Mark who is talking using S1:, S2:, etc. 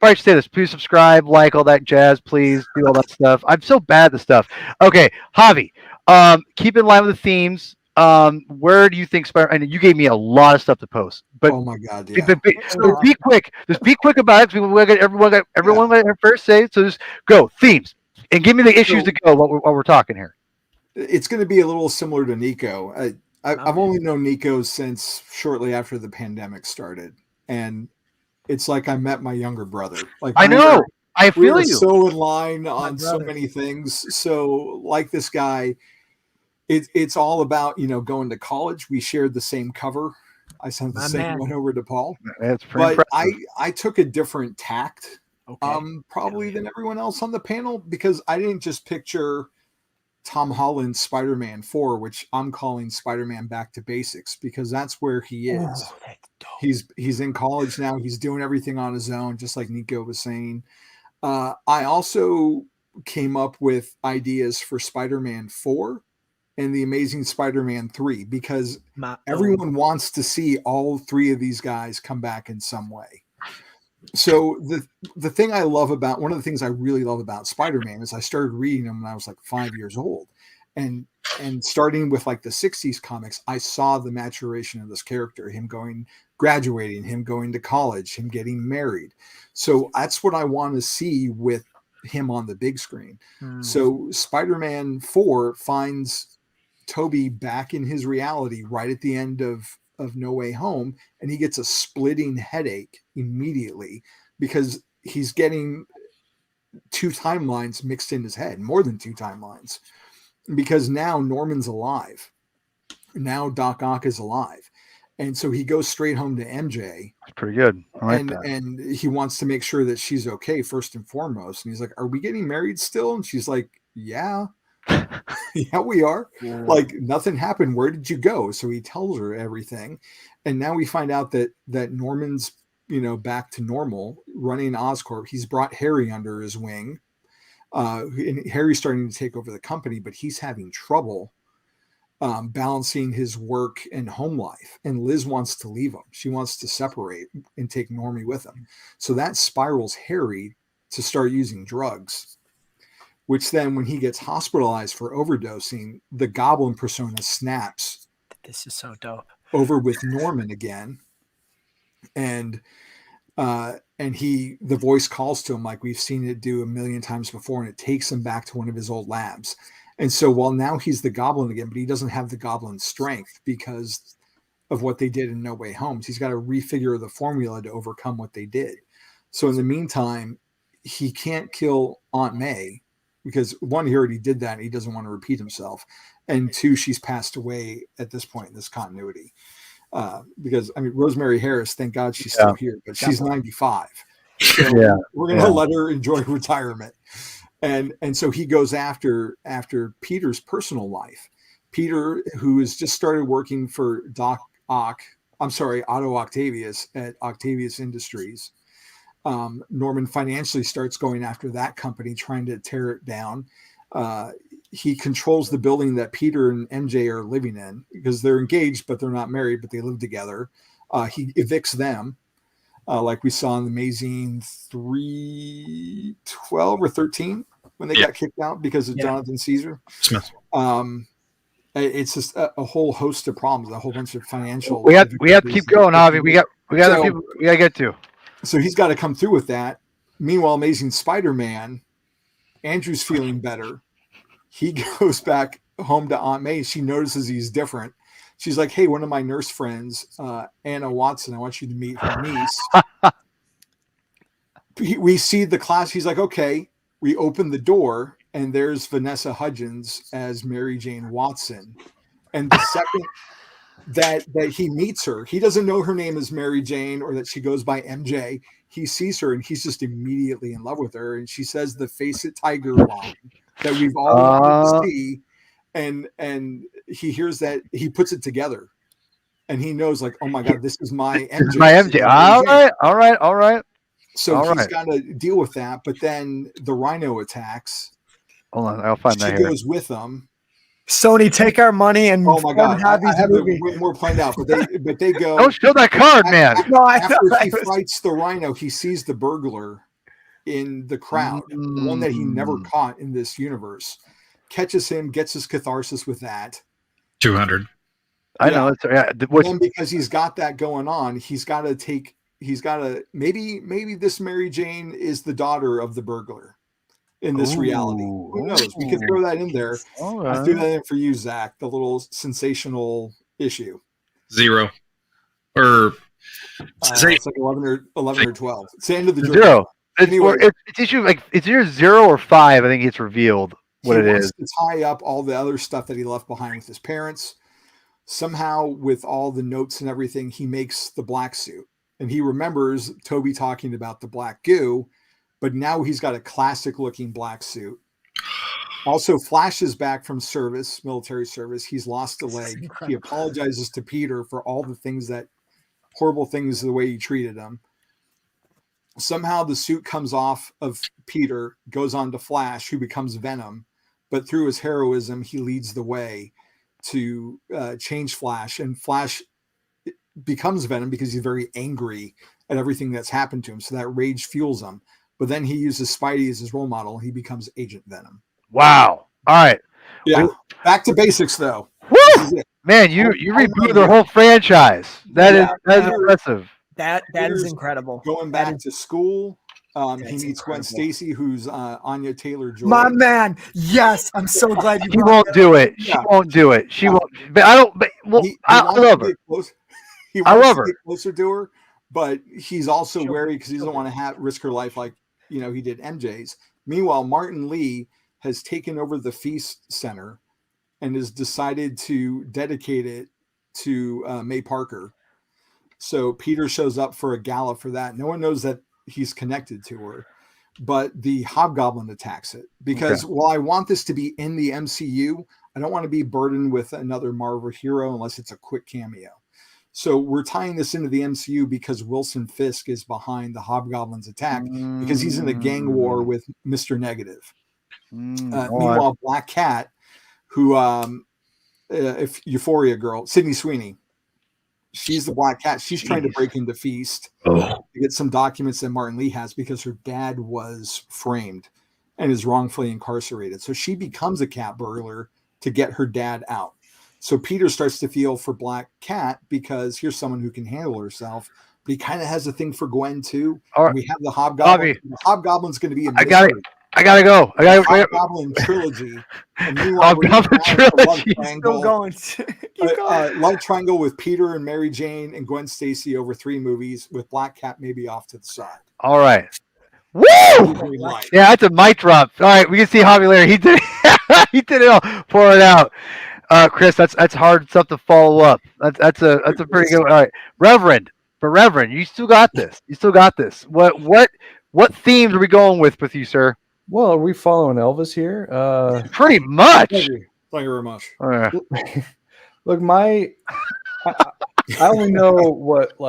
S1: I should say this. Please subscribe, like all that jazz. Please do all that stuff. I'm so bad at the stuff. Okay, Javi. Keep in line with the themes. Where do you think Spider? And you gave me a lot of stuff to post, but
S2: Oh my God,
S1: be,
S2: yeah.
S1: be, be,
S2: So
S1: be quick. Just be quick about it. 'Cause
S2: yeah,
S1: everyone got their first say. So just go themes and give me the issues to
S2: so
S1: go. What we're talking here.
S2: it's going to be a little similar to Nico. I've
S3: Okay.
S2: only known Nico since shortly after the pandemic started, and it's like I met my younger brother. Like
S1: I know. I
S2: we
S1: feel
S2: are
S1: you.
S2: so in line
S3: My
S2: on so
S3: brother.
S2: many things. So like this guy, it's all about going to college. We shared the same cover. I sent the
S3: My
S2: same
S3: man.
S2: one over to Paul,
S1: That's pretty
S2: but
S1: impressive.
S2: I took a different tact,
S3: Okay.
S2: probably than everyone else on the panel, because I didn't just picture Tom Holland's Spider-Man 4, which I'm calling Spider-Man Back to Basics, because that's where he is.
S3: Oh, that's dope.
S2: He's in college now. He's doing everything on his own, just like Nico was saying. I also came up with ideas for Spider-Man 4 and the Amazing Spider-Man 3, because everyone wants to see all three of these guys come back in some way. So the thing I love about one of the things I really love about Spider-Man is I started reading them when I was like 5 years old, and starting with like the 60s comics, I saw the maturation of this character, him graduating, him going to college, him getting married. So that's what I want to see with him on the big screen. So Spider-Man 4 finds Toby back in his reality right at the end of No Way Home, and he gets a splitting headache immediately because he's getting two timelines mixed in his head, more than two timelines, because now Norman's alive. Now Doc Ock is alive. And so he goes straight home to MJ.
S1: That's pretty good. I like
S2: and
S1: that.
S2: and he wants to make sure that she's okay first and foremost. And he's like, "Are we getting married still?" And she's like, "Yeah." Yeah, we are. Like nothing happened. Where did you go? So he tells her everything, and now we find out that Norman's back to normal, running Oscorp. He's brought Harry under his wing. And Harry's starting to take over the company, but he's having trouble balancing his work and home life. And Liz wants to leave him. She wants to separate and take Normie with him. So that spirals Harry to start using drugs, which then when he gets hospitalized for overdosing, the Goblin persona snaps.
S3: This is so dope.
S2: Over with Norman again. And the voice calls to him like we've seen it do a million times before, and it takes him back to one of his old labs. And so while now he's the Goblin again, but he doesn't have the Goblin strength because of what they did in No Way Home. He's got to refigure the formula to overcome what they did. So in the meantime, he can't kill Aunt May because one, he already did that and he doesn't want to repeat himself. And two, she's passed away at this point in this continuity. Because I mean, Rosemary Harris, thank God she's still here, but she's 95. So we're going to let her enjoy retirement. And so he goes after Peter's personal life. Peter, who has just started working for Otto Octavius at Octavius Industries. Norman financially starts going after that company, trying to tear it down. He controls the building that Peter and MJ are living in because they're engaged, but they're not married, but they live together. He evicts them. Like we saw in the Amazing 312 or 13 when they got kicked out because of Jonathan Caesar.
S4: Smith.
S2: It's just a whole host of problems, a whole bunch of financial.
S1: We have to keep going, Javi. We got people we got to get to.
S2: So he's got to come through with that. Meanwhile, Amazing Spider-Man, Andrew's feeling better. He goes back home to Aunt May. She notices he's different. She's like, "Hey, one of my nurse friends, Anna Watson, I want you to meet her niece." We see the class. He's like, "Okay." We open the door, and there's Vanessa Hudgens as Mary Jane Watson. And the second that he meets her, he doesn't know her name is Mary Jane or that she goes by MJ. He sees her, and he's just immediately in love with her. And she says the "Face It Tiger" line that we've all wanted to see. And he hears that, he puts it together, and he knows like, oh my God, this is my MJ.
S1: This is my MJ. All right.
S2: So he's got to deal with that. But then the Rhino attacks.
S1: Hold on, I'll find that.
S2: She goes with them.
S3: Sony, take our money and
S2: oh my God, I have it way more planned out. But they go.
S1: Don't show that card, man.
S2: After he fights the Rhino, he sees the burglar in the crowd, the one that he never caught in this universe, catches him, gets his catharsis with that.
S4: 200.
S1: I know. It's,
S2: then because he's got that going on, he's got to maybe this Mary Jane is the daughter of the burglar in this reality. Who knows? We could throw that in there. I threw that in for you, Zach, the little sensational issue.
S4: 0. Or
S2: it's like 11 or 12. It's the end of the
S1: 0. It's issue like it's either 0 or 5. I think it's revealed what it is.
S2: To tie up all the other stuff that he left behind with his parents. Somehow, with all the notes and everything, he makes the black suit, and he remembers Toby talking about the black goo, but now he's got a classic-looking black suit. Also, Flash is back from service, military service. He's lost a leg. He apologizes to Peter for all the horrible things, the way he treated him. Somehow, the suit comes off of Peter, goes on to Flash, who becomes Venom, but through his heroism, he leads the way to change Flash, and Flash becomes Venom because he's very angry at everything that's happened to him. So that rage fuels him. But then he uses Spidey as his role model. He becomes Agent Venom.
S1: Wow. All right.
S2: Yeah. Back to basics, though.
S1: Woo! Man, you rebooted their whole franchise. That is impressive.
S3: That is incredible.
S2: Going back to school. He meets Gwen Stacy, who's Anya Taylor-Joy.
S3: My man, yes, I'm so glad you.
S1: She won't do it. She won't do it. She won't. But I don't. But, I love her.
S2: He wants to get closer to her, but he's also wary because he doesn't want to risk her life like he did MJ's. Meanwhile, Martin Lee has taken over the Feast Center and has decided to dedicate it to May Parker. So Peter shows up for a gala for that. No one knows that he's connected to her, but the Hobgoblin attacks it because while I want this to be in the MCU, I don't want to be burdened with another Marvel hero unless it's a quick cameo. So we're tying this into the MCU because Wilson Fisk is behind the Hobgoblin's attack because he's in a gang war with Mr. Negative. Meanwhile, Black Cat, who if Euphoria girl, Sydney Sweeney, she's the Black Cat. She's trying to break into Feast to get some documents that Martin Lee has because her dad was framed and is wrongfully incarcerated. So she becomes a cat burglar to get her dad out. So Peter starts to feel for Black Cat because here's someone who can handle herself, but he kind of has a thing for Gwen too.
S1: Right.
S2: We have the Hobgoblin. The Hobgoblin's going to be a
S1: I gotta go.
S2: Hobgoblin trilogy.
S1: Hobgoblin trilogy.
S3: Still going.
S2: Light Triangle with Peter and Mary Jane and Gwen Stacy over 3 movies with Black Cat maybe off to the side.
S1: All right. Woo! Yeah, that's a mic drop. All right, we can see Javi later. He did. He did it all. Pour it out. Chris, that's hard stuff to follow up. That's a pretty good one. All right, Reverend, you still got this. What themes are we going with you, sir?
S5: Well, are we following Elvis here?
S1: Pretty much.
S2: Thank you very much.
S5: Look, I only know what